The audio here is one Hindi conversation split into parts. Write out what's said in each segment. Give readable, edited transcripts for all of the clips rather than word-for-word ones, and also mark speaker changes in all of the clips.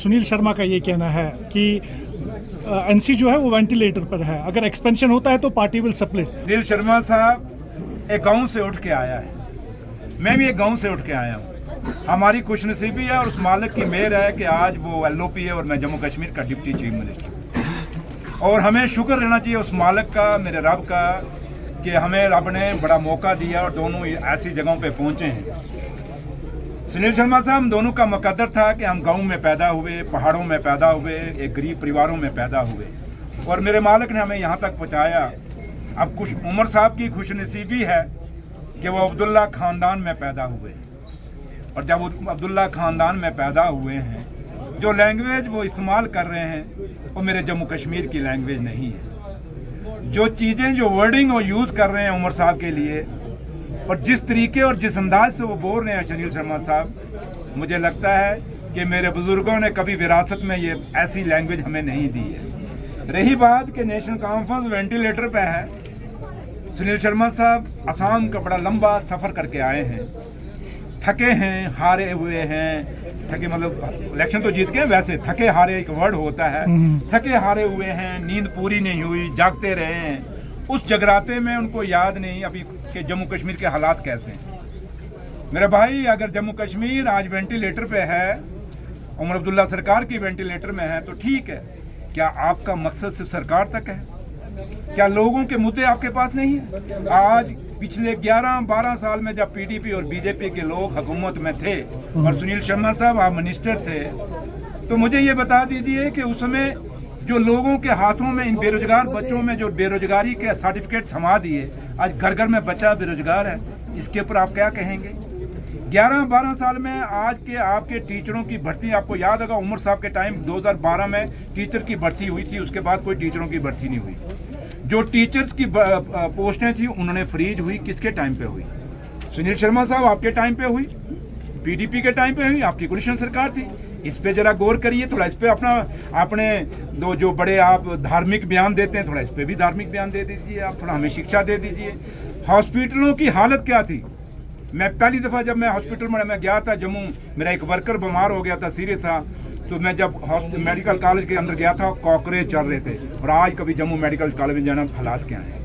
Speaker 1: सुनील शर्मा का ये कहना है कि एनसी जो है वो वेंटिलेटर पर है, अगर एक्सपेंशन होता है तो party will split.
Speaker 2: Sunil Sharma साहब एक गांव से उठ के आया है, मैं भी एक गांव से उठ के आया हूँ। हमारी खुशनसीबी है और उस मालिक की मेहर है कि आज वो LOP है और मैं जम्मू कश्मीर का डिप्टी चीफ मिनिस्टर। और हमें शुक्र रहना चाहिए उस मालिक का, मेरे रब का, कि हमें रब ने बड़ा मौका दिया और दोनों ऐसी जगहों पे पहुँचे हैं। सुनील शर्मा साहब, हम दोनों का मुकद्दर था कि हम गांव में पैदा हुए, पहाड़ों में पैदा हुए, एक गरीब परिवारों में पैदा हुए और मेरे मालिक ने हमें यहाँ तक पहुँचाया। अब कुछ उमर साहब की खुशनसीबी है कि वो अब्दुल्ला ख़ानदान में पैदा हुए और जब वो अब्दुल्ला ख़ानदान में पैदा हुए हैं, जो लैंग्वेज वो इस्तेमाल कर रहे हैं वो मेरे जम्मू कश्मीर की लैंग्वेज नहीं है। जो चीज़ें, जो वर्डिंग वो यूज़ कर रहे हैं उमर साहब के लिए और जिस तरीके और जिस अंदाज से वो बोल रहे हैं सुनील शर्मा साहब, मुझे लगता है कि मेरे बुज़ुर्गों ने कभी विरासत में ये ऐसी लैंग्वेज हमें नहीं दी है। रही बात कि नेशनल कॉन्फ्रेंस वेंटिलेटर पे है, सुनील शर्मा साहब असम का बड़ा लंबा सफ़र करके आए हैं, थके हैं, हारे हुए हैं। थके मतलब इलेक्शन तो जीत गए, वैसे थके हारे एक वर्ड होता है। थके हारे हुए हैं, नींद पूरी नहीं हुई, जागते रहे हैं। उस जगराते में उनको याद नहीं अभी कि जम्मू कश्मीर के हालात कैसे हैं। मेरे भाई, अगर जम्मू कश्मीर आज वेंटिलेटर पे है, उमर अब्दुल्ला सरकार की वेंटिलेटर में है, तो ठीक है। क्या आपका मकसद सिर्फ सरकार तक है? क्या लोगों के मुद्दे आपके पास नहीं है? आज पिछले 11-12 साल में जब PDP और BJP के लोग हुकूमत में थे और सुनील शर्मा साहब आप मिनिस्टर थे, तो मुझे ये बता दीजिए कि उस समय जो लोगों के हाथों में, इन बेरोजगार बच्चों में जो बेरोजगारी के सर्टिफिकेट थमा दिए, आज घर घर में बच्चा बेरोजगार है, इसके ऊपर आप क्या कहेंगे? 11-12 साल में आज के आपके टीचरों की भर्ती, आपको याद होगा उमर साहब के टाइम 2012 में टीचर की भर्ती हुई थी, उसके बाद कोई टीचरों की भर्ती नहीं हुई। जो टीचर्स की पोस्टें थी उन्होंने फ्रीज हुई, किसके टाइम पे हुई? सुनील शर्मा साहब आपके टाइम पे हुई, PDP के टाइम पे हुई, आपकी कोलिशन सरकार थी। इस पे जरा गौर करिए थोड़ा, इस पे अपने दो जो बड़े आप धार्मिक बयान देते हैं, थोड़ा इस पे भी धार्मिक बयान दे दीजिए, आप थोड़ा हमें शिक्षा दे दीजिए। हॉस्पिटलों की हालत क्या थी? मैं पहली दफ़ा जब मैं हॉस्पिटल में मैं गया था जम्मू, मेरा एक वर्कर बीमार हो गया था, सीरियस था, तो मैं जब मेडिकल कॉलेज के अंदर गया था, कॉकरेज चल रहे थे। और आज कभी जम्मू मेडिकल कॉलेज में जाना, हालात क्या हैं?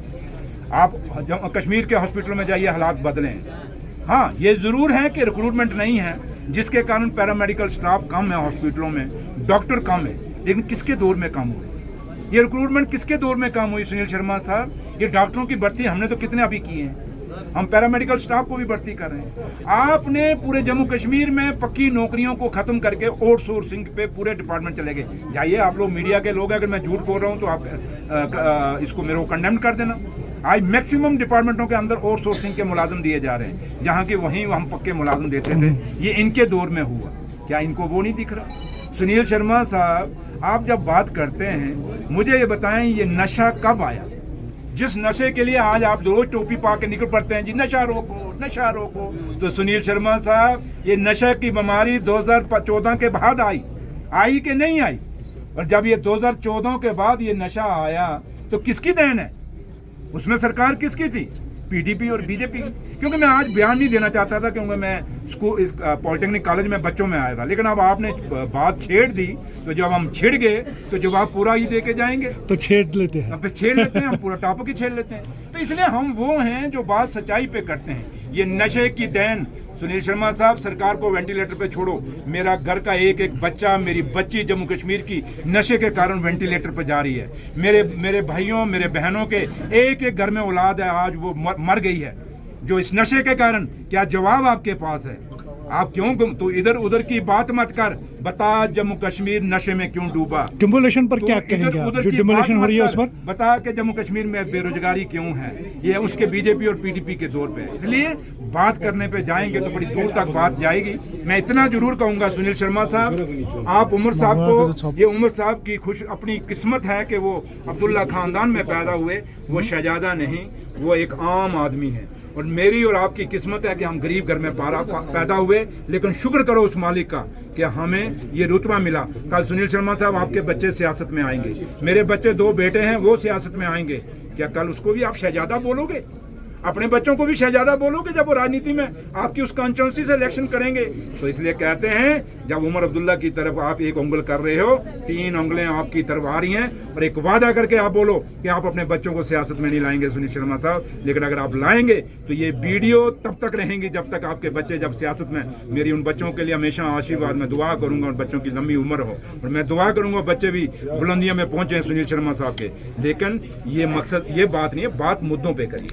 Speaker 2: आप कश्मीर के हॉस्पिटल में जाइए, हालात बदले हैं। हाँ, ये ज़रूर है कि रिक्रूटमेंट नहीं है, जिसके कारण पैरामेडिकल स्टाफ कम है हॉस्पिटलों में, डॉक्टर कम है। लेकिन किसके दौर में कम हुई? ये रिक्रूटमेंट किसके दौर में कम हुई सुनील शर्मा साहब? ये डॉक्टरों की भर्ती हमने तो कितने अभी की हैं, हम पैरामेडिकल स्टाफ को भी भर्ती कर रहे हैं। आपने पूरे जम्मू कश्मीर में पक्की नौकरियों को ख़त्म करके आउटसोर्सिंग पे पूरे डिपार्टमेंट चले गए। जाइए, आप लोग मीडिया के लोग हैं, अगर मैं झूठ बोल रहा हूँ तो आप इसको मेरे को कंडेम कर देना। आज मैक्सिमम डिपार्टमेंटों के अंदर आउटसोर्सिंग के मुलाजिम दिए जा रहे हैं, जहाँ के वहीं हम पक्के मुलाजिम देते थे। ये इनके दौर में हुआ, क्या इनको वो नहीं दिख रहा? सुनील शर्मा साहब, आप जब बात करते हैं, मुझे ये बताएं, ये नशा कब आया? जिस नशे के लिए आज आप रोज टोपी पा के निकल पड़ते हैं, जी नशा रोको, नशा रोको, तो सुनील शर्मा साहब, ये नशे की बीमारी 2014 के बाद आई कि नहीं आई? और जब ये 2014 के बाद ये नशा आया तो किसकी देन है? उसमें सरकार किसकी थी? PDP और BJP की। क्योंकि मैं आज बयान नहीं देना चाहता था, क्योंकि मैं स्कूल इस पॉलिटेक्निक कॉलेज में बच्चों में आया था, लेकिन अब आपने बात छेड़ दी, तो जब हम छिड़ गए तो जवाब पूरा ही दे के जाएंगे, तो छेड़ लेते हैं, अब छेड़ लेते हैं, हम पूरा टॉपिक ही छेड़ लेते हैं। तो इसलिए हम वो हैं जो बात सच्चाई पे करते हैं। ये नशे की देन सुनील शर्मा साहब, सरकार को वेंटिलेटर पे छोड़ो, मेरा घर का एक एक बच्चा, मेरी बच्ची जम्मू कश्मीर की नशे के कारण वेंटिलेटर पर जा रही है। मेरे भाइयों, मेरे बहनों के एक एक घर में औलाद है, आज वो मर गई है जो इस नशे के कारण। क्या जवाब आपके पास है? आप क्यों तो इधर उधर की बात मत कर, बता जम्मू कश्मीर नशे में क्यों डूबा? डिमोलेशन पर क्या कहेंगे आप? जो डिमोलेशन हो रही है उस पर बता के जम्मू कश्मीर में बेरोजगारी क्यों है? ये उसके BJP और PDP के दौर पे। इसलिए बात करने पे जाएंगे तो बड़ी दूर तक बात जाएगी। मैं इतना जरूर कहूंगा सुनील शर्मा साहब, आप उमर साहब को, ये उमर साहब की अपनी किस्मत है कि वो अब्दुल्ला खानदान में पैदा हुए, वो शहजादा नहीं, वो एक आम आदमी है। और मेरी और आपकी किस्मत है कि हम गरीब घर में पैदा हुए, लेकिन शुक्र करो उस मालिक का कि हमें ये रुतबा मिला। कल सुनील शर्मा साहब, आपके बच्चे सियासत में आएंगे, मेरे बच्चे 2 बेटे हैं, वो सियासत में आएंगे, क्या कल उसको भी आप शहजादा बोलोगे? अपने बच्चों को भी शहजादा बोलोगे जब वो राजनीति में आपकी उस कॉन्स्टिट्यूंसी से इलेक्शन करेंगे। तो इसलिए कहते हैं जब उमर अब्दुल्ला की तरफ आप एक उंगल कर रहे हो, 3 उंगलें आपकी तरफ आ रही हैं और एक वादा करके आप बोलो कि आप अपने बच्चों को सियासत में नहीं लाएंगे सुनील शर्मा साहब, लेकिन अगर आप लाएंगे तो ये वीडियो तब तक रहेंगी जब तक आपके बच्चे जब सियासत में। मेरी उन बच्चों के लिए हमेशा आशीर्वाद, मैं दुआ करूंगा उन बच्चों की लंबी उम्र हो और मैं दुआ करूंगा बच्चे भी बुलंदियों में पहुंचे सुनील शर्मा साहब के। लेकिन ये मकसद, ये बात नहीं है, बात मुद्दों पे करिए।